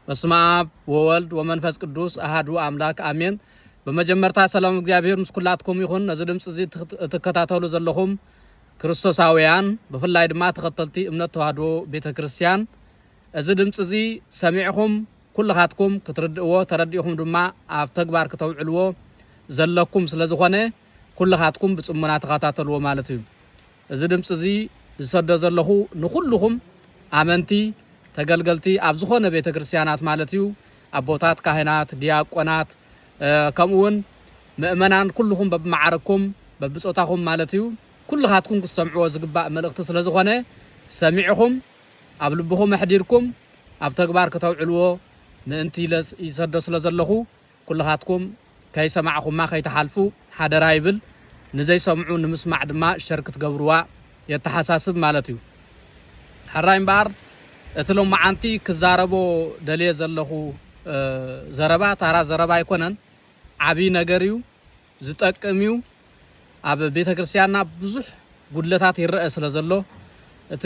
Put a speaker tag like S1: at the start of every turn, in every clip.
S1: በስመ አብ ወወልድ ወመንፈስ ቅዱስ አሐዱ አምላክ አሜን። በመጀመርታ ሰላም እግዚአብሔር ምስኩላትኩም ይሁን። እዚ ድምጽ እዚ ተከታተሉ ዘለኹም ክርስቶሳውያን በፍላይ ድማ ተኸተልቲ እምነት ተዋህዶ ቤተክርስቲያን እዚ ድምጽ እዚ ሰሚዕኹም ኩልኻትኩም ክትርድእዎ ተረዲእኹም ድማ ኣብ ተግባር ከተውዕልዎ ዘለኩም ስለዝኾነ ኩልኻትኩም ብጽሙና ተኸታተልዎ ማለት እዩ። እዚ ድምጽ እዚ ዝሰደ ዘለኹ ንኹልኹም አመንቲ ተገልገልቲ ኣብ ዝኾነ ቤተክርስቲያናት ማለት እዩ ኣቦታት ካህናት ዲያቆናት ከምኡውን ምእመናን ኩልኹም በብማዕረኩም በብጾታኹም ማለት እዩ ኩልኻትኩም ክሰምዕዎ ዝግባእ መልእኽቲ ስለዝኾነ ሰሚዕኹም ኣብ ልብኹም ኣሕዲርኩም ኣብ ተግባር ከተውዕልዎ ምእንቲ ይሰዶ ስለዘለኹ ኩልኻትኩም ከይሰማዕኹማ ከይተሓልፉ ሓደራ ይብል ንዘይሰምዑ ንምስማዕ ድማ ሸር ክትገብርዋ የተሓሳስብ ማለት እዩ። ሓራይ እምበር እቲ ሎማዓንቲ ክዛረቦ ደልየ ዘለኹ ዘረባ ታራ ዘረባ ኣይኮነን ዓብይ ነገር እዩ ዝጠቅም እዩ። ኣብ ቤተክርስቲያንና ብዙሕ ጉድለታት ይረአ ስለዘሎ እቲ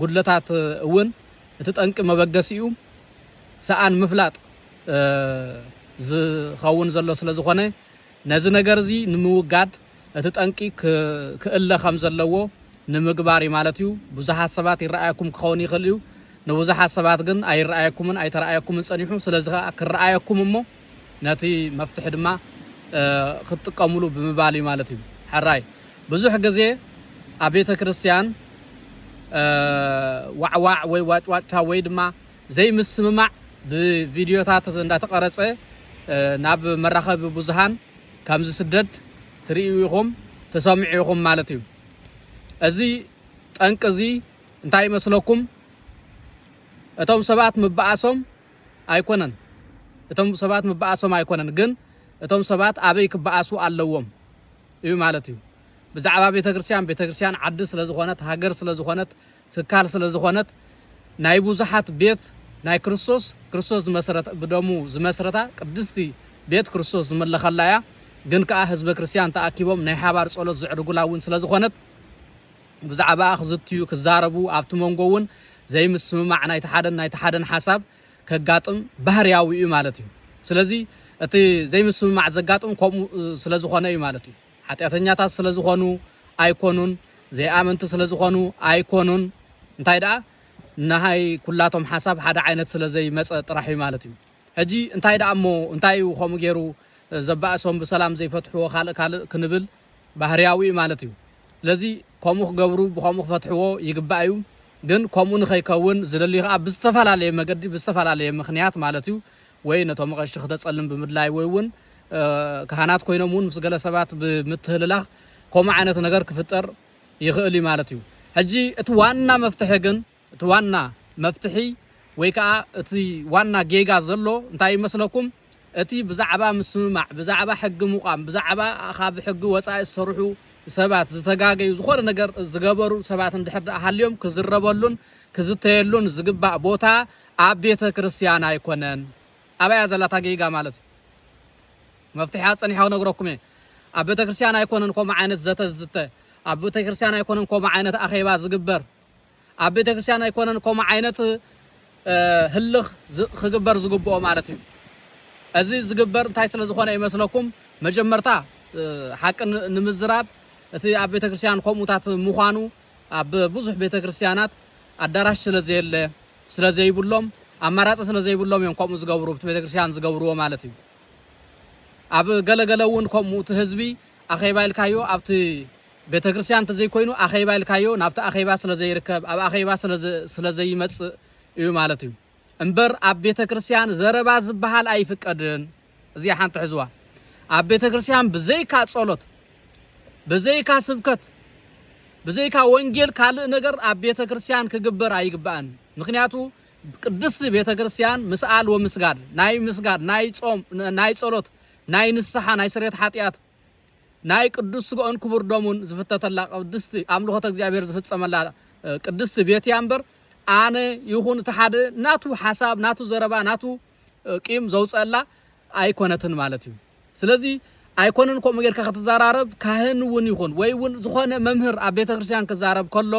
S1: ጉድለታት እውን እቲ ጠንቂ መበገሲ እዩ ሰኣን ምፍላጥ ዝኸውን ዘሎ ስለዝኾነ ነዚ ነገር እዚ ንምውጋድ እቲ ጠንቂ ክእለ ከም ዘለዎ ንምግባር ማለት እዩ። ብዙሓት ሰባት ይረኣየኩም ክኸውን ይኽእል እዩ ንብዙሓት ሰባት ግን ኣይረኣየኩምን ኣይተረኣየኩምን ጸኒሑ ስለዚ ክረኣየኩም እሞ ነቲ መፍትሒ ድማ ክትጥቀሙሉ ብምባል እዩ ማለት እዩ። ሓራይ ብዙሕ ግዜ ኣብ ቤተ ክርስቲያን ዋዕዋዕ ወይ ዋጭዋጭታ ወይ ድማ ዘይምስምማዕ ብቪድዮታት እንዳተቀረጸ ናብ መራኸቢ ብዙሃን ከም ዝስደድ ትርእዩ ኢኹም ተሰሚዑ ኢኹም ማለት እዩ። እዚ ጠንቂ እዚ እንታይ ይመስለኩም? እቶም ሰባት ምባኣሶም ኣይኮነን ግን እቶም ሰባት ኣበይ ክባኣሱ ኣለዎም እዩ ማለት እዩ። ብዛዕባ ቤተክርስቲያን ዓዲ ስለዝኾነት ሃገር ስለዝኾነት ትካል ስለዝኾነት ናይ ብዙሓት ቤት ናይ ክርስቶስ ዝመሰረተ ብደሙ ዝመሰረታ ቅድስቲ ቤት ክርስቶስ ዝመለኸላ እያ። ግን ከዓ ህዝበ ክርስቲያን ተኣኪቦም ናይ ሓባር ጸሎት ዝዕርጉላ እውን ስለዝኾነት ብዛዕባ ክዝትዩ ክዛረቡ ኣብቲ መንጎ እውን ዘይምስምማዕ ናይቲ ሓደን ሓሳብ ከጋጥም ባህርያዊ እዩ ማለት እዩ። ስለዚ እቲ ዘይምስምማዕ ዘጋጥም ከምኡ ስለዝኾነ እዩ ማለት እዩ። ሓጢአተኛታት ስለዝኾኑ ኣይኮኑን፣ ዘይኣመንቲ ስለዝኾኑ ኣይኮኑን። እንታይ ደኣ ናይ ኩላቶም ሓሳብ ሓደ ዓይነት ስለዘይመፀ ጥራሕ እዩ ማለት እዩ። ሕጂ እንታይ ደኣ እሞ እንታይ እዩ ከምኡ ገይሩ ዘባእሶም ብሰላም ዘይፈትሕዎ ካልእ ክንብል ባህርያዊ እዩ ማለት እዩ። ስለዚ ከምኡ ክገብሩ ብከምኡ ክፈትሕዎ ይግባእ እዩ። ግን ከምኡ ንኸይከውን ዝደሊ ከዓ ብዝተፈላለየ መገዲ ብዝተፈላለየ ምክንያት ማለት እዩ ወይ ነቶም ቀሺ ክተጸልም ብምድላይ ወይ እውን ካህናት ኮይኖም እውን ምስ ገለ ሰባት ብምትህልላኽ ከምኡ ዓይነት ነገር ክፍጠር ይኽእል እዩ ማለት እዩ። ሕጂ እቲ ዋና መፍትሒ ወይ ከዓ እቲ ዋና ጌጋ ዘሎ እንታይ ይመስለኩም? እቲ ብዛዕባ ምስምማዕ ብዛዕባ ሕጊ ምቋም ብዛዕባ ካብ ሕጊ ወፃኢ ዝሰርሑ ሰባት ዝተጋገዩ ዝኾነ ነገር ዝገበሩ ሰባት እንድሕር ሃልዮም ክዝረበሉን ክዝተየሉን ዝግባእ ቦታ ኣብ ቤተ ክርስቲያን ኣይኮነን። ኣበያ ዘላታ ጌጋ ማለት እዩ። መፍትሒ ፀኒሐው ነግረኩም እየ። ኣብ ቤተ ክርስቲያን ኣይኮነን ከምኡ ዓይነት ዘተ ዝዝተ፣ ኣብ ቤተ ክርስቲያን ኣይኮነን ከምኡ ዓይነት ኣኼባ ዝግበር፣ ኣብ ቤተ ክርስቲያን ኣይኮነን ከምኡ ዓይነት ህልኽ ክግበር ዝግብኦ ማለት እዩ። እዚ ዝግበር እንታይ ስለ ዝኾነ ይመስለኩም? መጀመርታ ሓቂ ንምዝራብ እቲ ኣብ ቤተ ክርስቲያን ከምኡታት ምዃኑ ኣብ ብዙሕ ቤተ ክርስቲያናት ኣዳራሽ ስለዘይብሎም ኣማራፂ ስለዘይብሎም እዮም ከምኡ ዝገብሩ ቤተ ክርስቲያን ዝገብርዎ ማለት እዩ። ኣብ ገለገለ እውን ከምኡ እቲ ህዝቢ ኣኼባ ኢልካዮ ኣብቲ ቤተ ክርስቲያን ተዘይኮይኑ ኣኼባ ኢልካዮ ናብቲ ኣኼባ ስለዘይርከብ ኣብ ኣኼባ ስለዘይመጽእ እዩ ማለት እዩ። እምበር ኣብ ቤተ ክርስቲያን ዘረባ ዝበሃል ኣይፍቀድን። እዚኣ ሓንቲ ሕዝዋ ኣብ ቤተ ክርስቲያን ብዘይካ ጸሎት ብዘይካ ስብከት ብዘይካ ወንጌል ካልእ ነገር ኣብ ቤተ ክርስቲያን ክግበር ኣይግባእን። ምክንያቱ ቅድስቲ ቤተ ክርስቲያን ምስኣል ወምስጋድ ናይ ምስጋድ ናይ ጾም ናይ ጸሎት ናይ ንስሓ ናይ ስርየት ሓጢአት ናይ ቅዱስ ስግኦን ክቡር ደሙን ዝፍተተላ ቅድስቲ ኣምልኾተ እግዚአብሔር ዝፍጸመላ ቅድስቲ ቤት እያ እምበር ኣነ ይኹን እቲ ሓደ ናቱ ሓሳብ ናቱ ዘረባ ናቱ ቂም ዘውፀላ ኣይኮነትን ማለት እዩ። ስለዚ ኣይኮነን ከምኡ ጌርካ ክትዛራረብ ካህን እውን ይኹን ወይ እውን ዝኾነ መምህር ኣብ ቤተ ክርስቲያን ክዛረብ ከሎ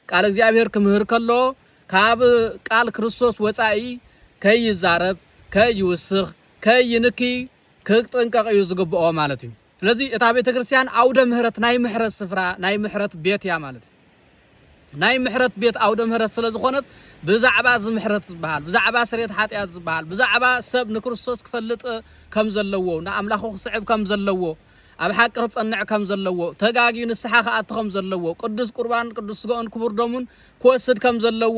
S1: ቃል እግዚአብሔር ክምህር ከሎ ካብ ቃል ክርስቶስ ወፃኢ ከይዛረብ ከይውስኽ ከይንኪ ክጥንቀቕ እዩ ዝግብኦ ማለት እዩ ስለዚ እታ ቤተክርስቲያን አውደ ምህረት ናይ ምሕረት ስፍራ ናይ ምሕረት ቤት ያ ማለት ናይ ምሕረት ቤት አውደ ምህረት ስለዝኾነት ብዛዕባ ዝምሕረት ዝበሃል ብዛዕባ ስርየት ሓጢያት ዝበሃል ብዛዕባ ሰብ ንክርስቶስ ክፈልጥ ከም ዘለዎ ንኣምላኹ ክስዕብ ከም ዘለዎ ኣብ ሓቂ ክጸንዕ ከም ዘለዎ ተጋጊ ንስሓ ከኣቱ ከም ዘለዎ ቅዱስ ቁርባን ቅዱስ ስጋኡን ክቡር ደሙን ክወስድ ከም ዘለዎ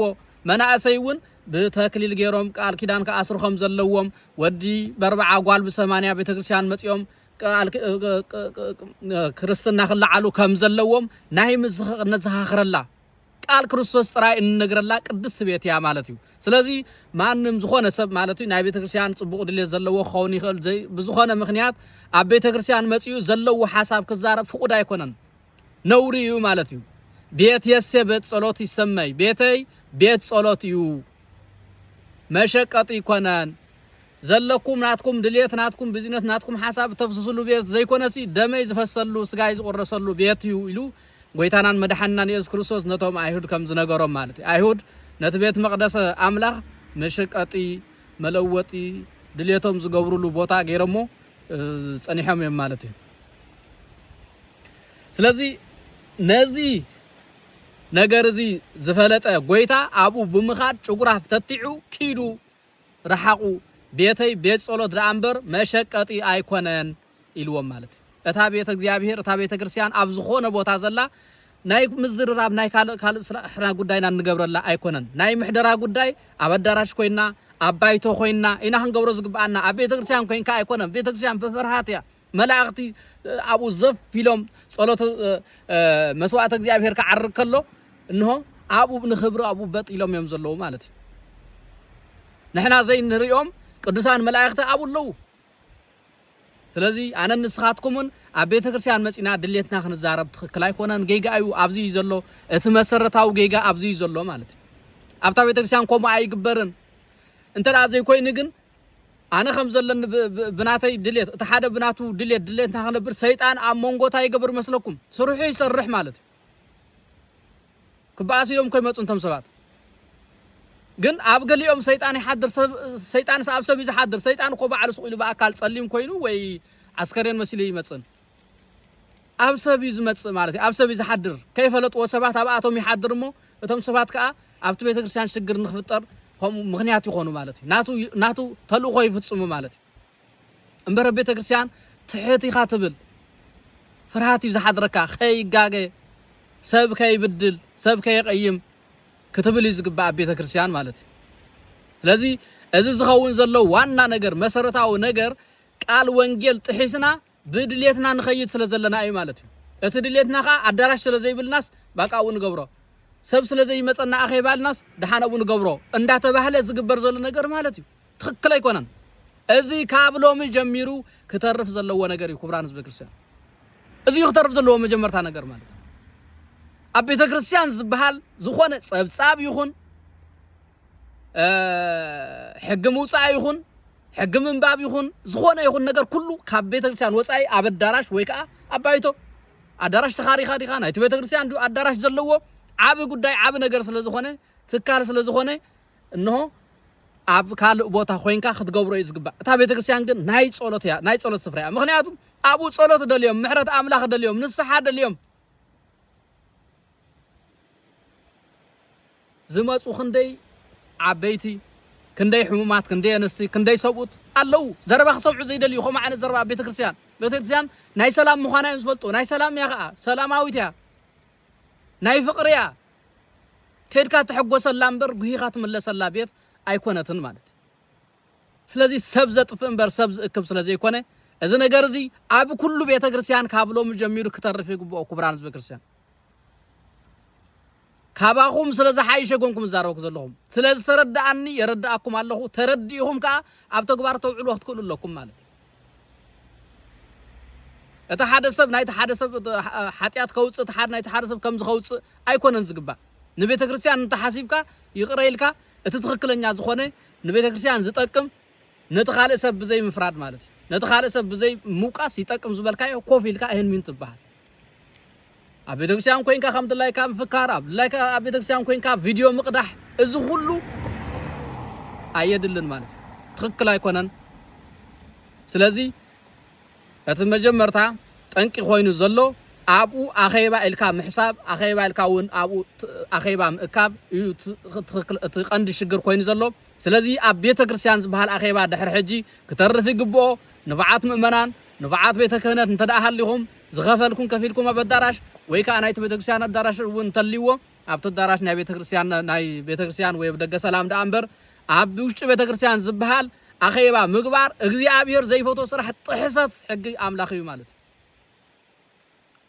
S1: መናእሰይ እውን ብተክሊል ገይሮም ቃል ኪዳን ከኣስሩ ከም ዘለዎም ወዲ በርባዓ ጓል ብ80 ቤተክርስቲያን መጽኦም ክርስትና ክለዓሉ ከም ዘለዎም ናይ ምስኽርነት ዝሃኽረላ ቃል ክርስቶስ ጥራይ እንነግረላ ቅድስት ቤት ያ ማለት እዩ ስለዚ ማንም ዝኾነ ሰብ ማለት እዩ ናይ ቤተክርስቲያን ጽቡቕ ድሌት ዘለዎ ኸውን ይኽእል ብዝኾነ ምኽንያት ኣብ ቤተክርስቲያን መጽኡ ዘለዎ ሓሳብ ክዛረብ ፍቁድ ኣይኮነን ነውሪ እዩ ማለት እዩ ቤት የሴ ቤት ጸሎት ይሰመይ ቤተይ ቤት ጸሎት እዩ መሸቀጥ ይኮነን ዘለኩም ናትኩም ድሌት ናትኩም ቢዝነስ ናትኩም ሓሳብ ተፍስስሉ ቤት ዘይኮነሲ ደመይ ዝፈሰሉ ስጋይ ዝቆረሰሉ ቤት እዩ ኢሉ ጎይታናን መድሓንናን ኢየሱስ ክርስቶስ ነቶም አይሁድ ከም ዝነገሮም ማለት እዩ አይሁድ ነቲ ቤት መቅደስ አምላኽ መሸቀጢ መለወጢ ድሌቶም ዝገብሩሉ ቦታ ገይሮሞ ጸኒሖም እዮም ማለት እዩ ስለዚ ነዚ ነገር እዚ ዝፈለጠ ጎይታ አቡ ብምኻድ ጭጉራፍ ተጥዑ ኪዱ ረሓቁ ቤተይ ቤት ጸሎት ዳንበር መሸቀጢ አይኮነን ኢልዎም ማለት እዩ እታ ቤተ እግዚአብሔር እታ ቤተ ክርስቲያን ኣብ ዝኾነ ቦታ ዘላ ናይ ምዝርራብ ናይ ካል ስራሕና ጉዳይና እንገብረላ አይኮነን ናይ ምሕደራ ጉዳይ ኣብ አዳራሽ ኮይና ኣብ ባይቶ ኮይና ኢና ክንገብሮ ዝግባአና ኣብ ቤተ ክርስቲያን ኮይንካ አይኮነን ቤተ ክርስቲያን በፍርሃት ያ መላእክቲ አቡ ዘፍ ኢሎም ጸሎት መስዋዕት እግዚአብሔር ከዓርግ ከሎ እንሆ አቡ ንኽብር አቡ በጥ ኢሎም እዮም ዘለዉ ማለት እዩ ንሕና ዘይንሪኦም ቅዱሳን መላእክቲ አቡ ኣለዉ ስለዚ ኣነ ንስኻትኩምን ኣብ ቤተ ክርስቲያን መጽና ድሌትና ክንዛረብ ትክክል ኣይኮነን ጌጋ እዩ ኣብዚ ዘሎ እቲ መሰረታዊ ጌጋ ኣብዚ ዘሎ ማለት እዩ ኣብታ ቤተ ክርስቲያን ከምኡ ኣይግበርን እንተዳ ዘይኮይኑ ግን ኣነ ከም ዘለኒ ብናተይ ድሌት እቲ ሓደ ብናቱ ድሌትና ክነብር ሰይጣን ኣብ መንጎታ ይገብር መስለኩም ስሩሑ ይሰርሕ ማለት እዩ ክባኣስ ኢሎም ከይመፁ እንቶም ሰባት ግን ኣብ ገሊኦም ሰይጣን ይሓድር ሰይጣን ኣብ ሰብ ይሓድር ሰይጣን እኮ በዓል ስቁ ኢሉ በአካል ጸሊም ኮይኑ ወይ አስከሬን መሲሉ ይመጽን ኣብ ሰብ ይዝመጽእ ማለት ኣብ ሰብ ይሓድር ከይፈለጥዎ ሰባት ኣብ ኣቶም ይሓድርሞ እቶም ሰባት ከኣ ኣብቲ ቤተክርስቲያን ሽግር ንኽፍጠር ከም ምኽንያት ይኾኑ ማለት እዩ ናቱ ተልእኮ ይፍጽሙ ማለት እዩ እምበር ቤተክርስቲያን ትሕቲኻ ትብል ፍርሃት ይዝሓድረካ ከይጋገ ሰብ ከይብድል ሰብ ከይቀይም ክትብል ይዝግባእ ቤተ ክርስቲያን ማለት እዩ ስለዚ እዚ ዝኸውን ዘሎ ዋና ነገር መሰረታዊ ነገር ቃል ወንጌል ጥሒስና ብድሌትና ንኸይድ ስለ ዘለና እዩ ማለት እዩ እቲ ድሌትና ኸ አዳራሽ ስለ ዘይብልናስ ባቃው ንገብሮ ሰብ ስለ ዘይመጸና ኣኸይባልናስ ደሓነቡ ንገብሮ እንዳተባህለ ዝግበር ዘሎ ነገር ማለት እዩ ትክክል ኣይኮነን እዚ ካብ ሎሚ ጀሚሩ ክተርፍ ዘለዎ ነገር እዩ ክቡራን ህዝቢ ክርስቲያን እዚ ክተርፍ ዘለዎ መጀመርታ ነገር ማለት እዩ ኣብ ቤተ ክርስቲያን ዝበሃል ዝኾነ ጸብጻብ ይኹን ሕጊ ምውጻእ ይኹን ሕጊ ምንባብ ይኹን ዝኾነ ይኹን ነገር ኩሉ ካብ ቤተ ክርስቲያን ወጻኢ ኣብ አዳራሽ ወይ ከዓ ኣብ ባይቶ አዳራሽ ተኻሪኻ ዲኻ ናይቲ ቤተ ክርስቲያን አዳራሽ ዘለዎ ዓብ ጉዳይ ዓብ ነገር ስለ ዝኾነ ትካል ስለ ዝኾነ እንሆ ኣብ ካልእ ቦታ ኮይንካ ክትገብሮ እዩ ዝግባእ እታ ቤተ ክርስቲያን ግን ናይ ጸሎት እያ ናይ ጸሎት ስፍራ እያ ምክንያቱ ኣብኡ ጸሎት ደልዮም ምሕረት ኣምላኽ ደልዮም ንስሓ ደልዮም ዝመጹ ክንደይ ዓበይቲ ክንደይ ሕሙማት ክንደይ ኣንስቲ ክንደይ ሰብኡት ኣለው ዘረባ ክሰምዑ ዘይደልዩ ከምኡ ዓይነት ዘረባ ቤተ ክርስቲያን ናይ ሰላም ምዃና እዮም ዝፈልጡ ናይ ሰላም እያ ከዓ ሰላማዊት እያ ናይ ፍቅሪ እያ ከድካ ትሕጎሰላ እምበር ጉሂኻ ትምለሰላ ቤት ኣይኮነትን ማለት ስለዚ ሰብ ዘጥፍእ እምበር ሰብ ዝእክብ ስለ ዘይኮነ እዚ ነገር እዚ ኣብ ኩሉ ቤተ ክርስቲያን ካብ ሎሚ ጀሚሩ ክተርፍ ይግብኦ ክቡራን ህዝቢ ክርስቲያን ካባኹም ስለዚ ሓይሸጎንኩም ዛረብኩ ዘለኹም ስለዚ ተረዳእኒ የረዳእኩም ኣለኹ ተረዲእኹም ከዓ ኣብ ተግባር ተውዕሉ ክትክእሉ ኣለኩም ማለት እቲ ሓደ ሰብ ናይቲ ሓደ ሰብ ሓጢያት ከውፅእ እቲ ሓደ ናይቲ ሓደ ሰብ ከም ዝኸውፅእ ኣይኮነን ዝግባእ ንቤተ ክርስቲያን እንተሓሲብካ ይቕረ ኢልካ እቲ ትክክለኛ ዝኾነ ንቤተ ክርስቲያን ዝጠቅም ነቲ ካልእ ሰብ ብዘይ ምፍራድ ማለት እዩ ነቲ ካልእ ሰብ ብዘይ ምውቃስ ይጠቅም ዝበልካዮ ኮፍ ኢልካ ይህን ሚን ትበሃል ኣብ ቤተ ክርስቲያን ኮይንካ ከምድላይካ ምፍካር ኣብ ቤተ ክርስቲያን ኮይንካ ቪድዮ ምቅዳሕ እዚ ሁሉ አየድልን ማለት ትክክል አይኮነን ስለዚህ እተመጀመርታ ጠንቂ ኮይኑ ዘሎ አቡ አኼባ ኢልካ ምሕሳብ አኼባ ኢልካ ውን አቡ አኼባ ምእካብ እዩ ትክክል እትቀንዲ ሽግር ኮይኑ ዘሎ ስለዚህ ኣብ ቤተ ክርስቲያን ዝበሃል አኼባ ድሕሪ ሕጂ ክተርፍ ይግብኦ ንባዓት ምእመናን ንባዓት ቤተ ክህነት እንተዳሃሊኹም ዝኸፈልኩም ከፊልኩም ኣብ ኣዳራሽ ወይ ከዓ ናይቲ ቤተ ክርስቲያን ኣዳራሽ ውን ተልይዎ ኣብቲ ኣዳራሽ ናይ ቤተ ክርስቲያን ወይ ደገ ሰላም ዳ እምበር ኣብ ውሽጢ ቤተ ክርስቲያን ዝበሃል አኼባ ምግባር እግዚአብሔር ዘይፈቶ ስራሕ ጥሕሰት ሕጊ ኣምላኽ እዩ ማለት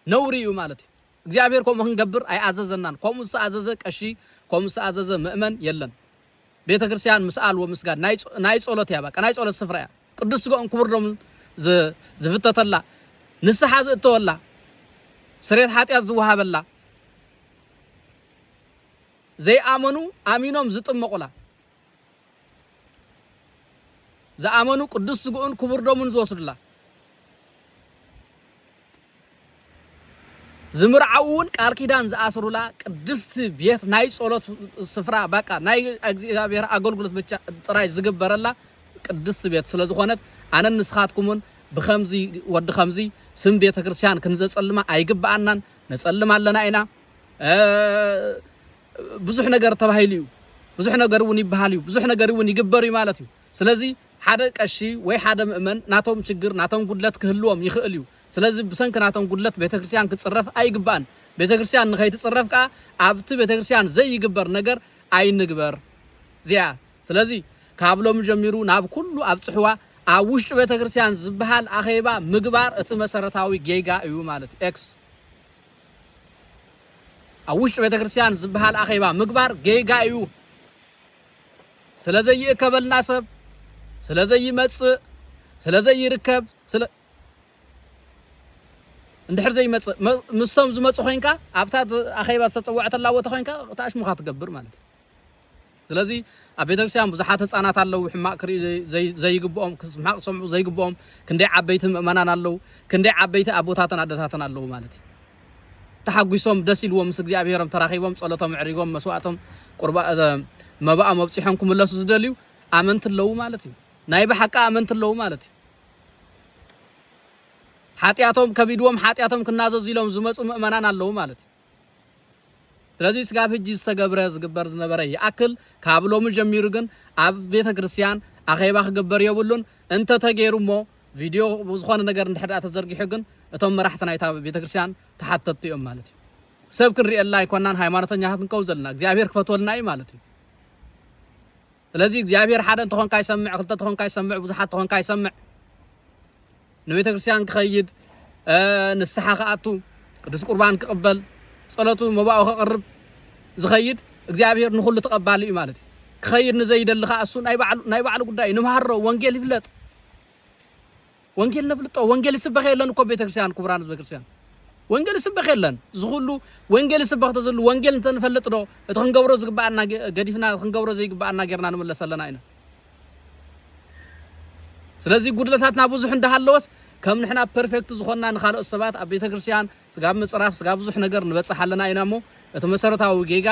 S1: ነውሪ እዩ ማለት እግዚአብሔር ከምኡ ክንገብር ኣይኣዘዘናን ከምኡ ዝተኣዘዘ ቀሺ ከምኡ ዝተኣዘዘ ምእመን የለን ቤተ ክርስቲያን ምስኣል ወምስጋድ ናይ ጸሎት ያ በቃ ናይ ጸሎት ስፍራ ያ ቅዱስ ስጋኡን ክቡር ደሙ ዝፍተተላ ንስሓ ዝእተወላ ስሬት ኃጢአት ዝወሃበላ ዘይኣመኑ ኣሚኖም ዝጥመቁላ ዝኣመኑ ቅዱስ ስጋኡን ክቡር ደሙን ዝወስዱላ ዝምርዓውን ቃል ኪዳን ዝኣስሩላ ቅድስት ቤት ናይ ጸሎት ስፍራ በቃ ናይ እግዚአብሔር አገልግሎት ብቻ ጥራይ ዝግበረላ ቅድስት ቤት ስለዝኾነት ኣነ ንስኻትኩምን ብኸምዚ ወዲ ኸምዚ ስም ቤተ ክርስቲያን ክንዘጸልማ ኣይግባአናን ነጸልም ኣለና ኢና ብዙሕ ነገር ተባሂሉ እዩ ብዙሕ ነገር ውን ይበሃል እዩ ብዙሕ ነገር ውን ይግበር እዩ ማለት እዩ ስለዚህ ሓደ ቀሺ ወይ ሓደ ምእመን ናቶም ችግር ናቶም ጉድለት ክህልዎም ይኽእል እዩ ስለዚህ ብሰንክ ናቶም ጉድለት ቤተ ክርስቲያን ክጽረፍ ኣይግባን ቤተ ክርስቲያን ንኸይትጽረፍ ካ ኣብቲ ቤተ ክርስቲያን ዘይግበር ነገር ኣይንግበር ዚያ ስለዚህ ካብሎም ጀሚሩ ናብ ኩሉ ኣብ ጽሕዋ ኣብ ውሽጢ ቤተ ክርስቲያን ዝበሃል አኼባ ምግባር እቲ መሰረታዊ ጌጋ እዩ ማለት ኤክስ ኣብ ውሽጢ ቤተ ክርስቲያን ዝበሃል አኼባ ምግባር ጌጋ እዩ ስለዚህ ይከበልና ሰብ ስለዚህ ይመጽእ ስለዚህ ይርከብ እንድሕር ዘይመጽእ ምስቶም ዝመጽእ ኮይንካ ኣብታት አኼባ ዝተጸውዐተላ ወተ ኮይንካ ታሽሙኻ ትገብር ማለት ስለዚህ ኣብ ቤተ ክርስቲያን ብዙሓት ህፃናት ኣለው ሕማቅ ክሪ ዘይግብኦም ክስማቅ ሰምዑ ዘይግብኦም ክንደይ ዓበይቲ ምእመናን ኣለው ክንደይ ዓበይቲ ኣቦታትን ኣደታትን ኣለው ማለት ተሓጒሶም ደስ ኢልዎም ምስ እግዚአብሔሮም ተራኺቦም ጸሎቶም ዕሪጎም መስዋዕቶም ቁርባ መባኦም ኣብጽሖም ክምለሱ ዝደልዩ ኣመንቲ ኣለው ማለት እዩ ናይ በሓቃ ኣመንቲ ኣለው ማለት እዩ ኃጢአቶም ከቢድዎም ኃጢአቶም ክናዘዙ ኢሎም ዝመጹ ምእመናን ኣለው ማለት እዩ ስለዚህ ስጋብ ሕጂ ዝተገብረ ዝግበር ዝነበረ ይኣክል ካብሎም ጀሚሩ ግን ኣብ ቤተ ክርስቲያን አኼባ ክግበር የብሉን እንተ ተገይሩሞ ቪድዮ ዝኾነ ነገር እንድሕር ተዘርጊሑ ግን እቶም መራሕቲ ናይታ ቤተ ክርስቲያን ተሓተቱ እዮም ማለት እዩ ሰብ ክንሪአላ ኣይኮናን ሃይማኖተኛታት ንከው ዘለና እግዚአብሔር ክፈትወልና እዩ ማለት እዩ ስለዚህ እግዚአብሔር ሓደ እንተኾንካ ይሰምዕ ክልተ እንተኾንካ ይሰምዕ ብዙሓት እንተኾንካ ይሰምዕ ንቤተ ክርስቲያን ክኸይድ ንስሓ ከኣቱ ቅዱስ ቁርባን ክቅበል ጸሎቱ መባኡ ከቅርብ ዝኸይድ እግዚአብሔር ንኹሉ ተቀባሊ እዩ ማለት እዩ ክኸይድ ንዘይደልኻ እሱ ናይ ባዕሉ ጉዳይ ንምሃሮ ወንጌል ይፍለጥ ወንጌል ነፍልጦ ወንጌል ይስበኽ የለን እኮ ቤተ ክርስቲያን ክቡራን ህዝበ ክርስቲያን ወንጌል ይስበኽ የለን ዝኹሉ ወንጌል ይስበኽ ተዘሉ ወንጌል እንተንፈልጥ ዶ እቲ ክንገብሮ ዝግባአና ገዲፍና ክንገብሮ ዘይግባአና ጌርና ንመለስ ኣለና ኢና ስለዚህ ጉድለታትና ብዙሕ እንዳሃለወስ ከም ንሕና ፐርፌክት ዝኾንና ንኻልኦት ሰባት ኣብ ቤተ ክርስቲያን ስጋብ ምጽራፍ ስጋብ ብዙሕ ነገር ንበጽሕ ኣለና ኢና እሞ እቲ መሰረታዊ ጌጋ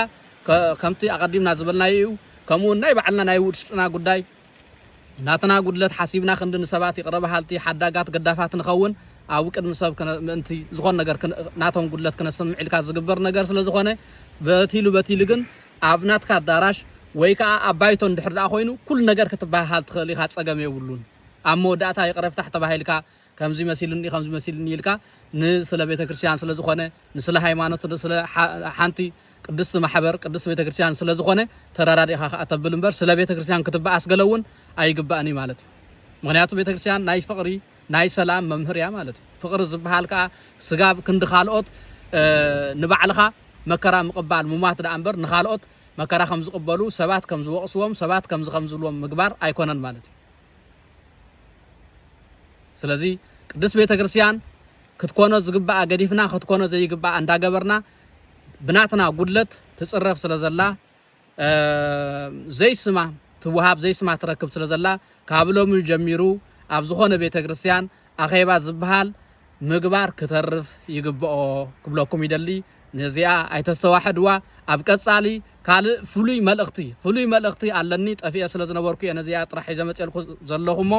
S1: ከምቲ ኣቀዲምና ዝበልናዮ እዩ ከምኡ ናይ ባዕልና ናይ ውሽጥና ጉዳይ ናትና ጉድለት ሓሲብና ክንዲ ንሰባት ይቅረብ ሃልቲ ሓዳጋት ገዳፋት ንኸውን ኣብ ቅድሚ ሰብ ምእንቲ ዝኾነ ነገር ናቶም ጉድለት ክነስምዕ ኢልካ ዝግበር ነገር ስለ ዝኾነ በቲሉ ግን ኣብ ናትካ ኣዳራሽ ወይ ከዓ ኣብ ባይቶ እንድሕር ደኣ ኮይኑ ኩሉ ነገር ክትባሃል ትኽእል ኢኻ ፀገም የብሉን ኣብ መወዳእታ ይቅረብ ታሕተ ባሂልካ ከምዚ መሲልኒ ከምዚ መሲልኒ ኢልካ ንስለ ቤተ ክርስቲያን ስለ ዝኾነ ንስለ ሃይማኖት ስለ ሓንቲ ቅድስት ማሕበር ቅድስት ቤተ ክርስቲያን ስለ ዝኾነ ተራዳዲኻ ተብል እምበር ስለ ቤተ ክርስቲያን ክትበኣስ ገለውን ኣይግባእኒ ማለት እዩ ምክንያቱ ቤተ ክርስቲያን ናይ ፍቅሪ ናይ ሰላም መምህር እያ ማለት እዩ ፍቅሪ ዝበሃል ከዓ ስጋብ ክንዲ ካልኦት ንባዕልኻ መከራ ምቕባል ሙማት ዳ እምበር ንኻልኦት መከራ ከም ዝቕበሉ ሰባት ከም ዝወቕስዎም ሰባት ከም ዝብልዎም ምግባር ኣይኮነን ማለት እዩ ስለዚህ ቅድስት ቤተ ክርስቲያን ክትኮኖ ዝግባአ ገዲፍና ክትኮኖ ዘይግባአ እንዳገበርና ብናትና ጉድለት ትጽረፍ ስለዘላ ዘይስማ ትወሃብ ዘይስማ ትረክብ ስለዘላ ካብሎም ጀሚሩ ኣብ ዝኾነ ቤተ ክርስቲያን አኼባ ዝበሃል ምግባር ክትርፍ ይግብኦ ክብለኩም ይደሊ ነዚኣ ኣይተስተዋሕድዋ ኣብ ቀጻሊ ካልእ ፍሉይ መልእኽቲ ኣለኒ ጠፊአ ስለ ዝነበርኩ እየ ነዚኣ ጥራሕ ሒዘ መፅልኩ ዘለኹ እሞ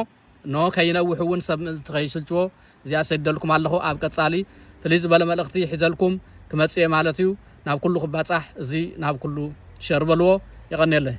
S1: ኖ ከይነውሕ እውን ሰብ ትኸይስልችዎ እዚኣ ሰደልኩም ኣለኹ ኣብ ቀጻሊ ፍልይ ዝበለ መልእኽቲ ሒዘልኩም ክመጽእ ማለት እዩ ናብ ኩሉ ክባጻሕ እዚ ናብ ኩሉ ሸር በልዎ ይቐኒየለይ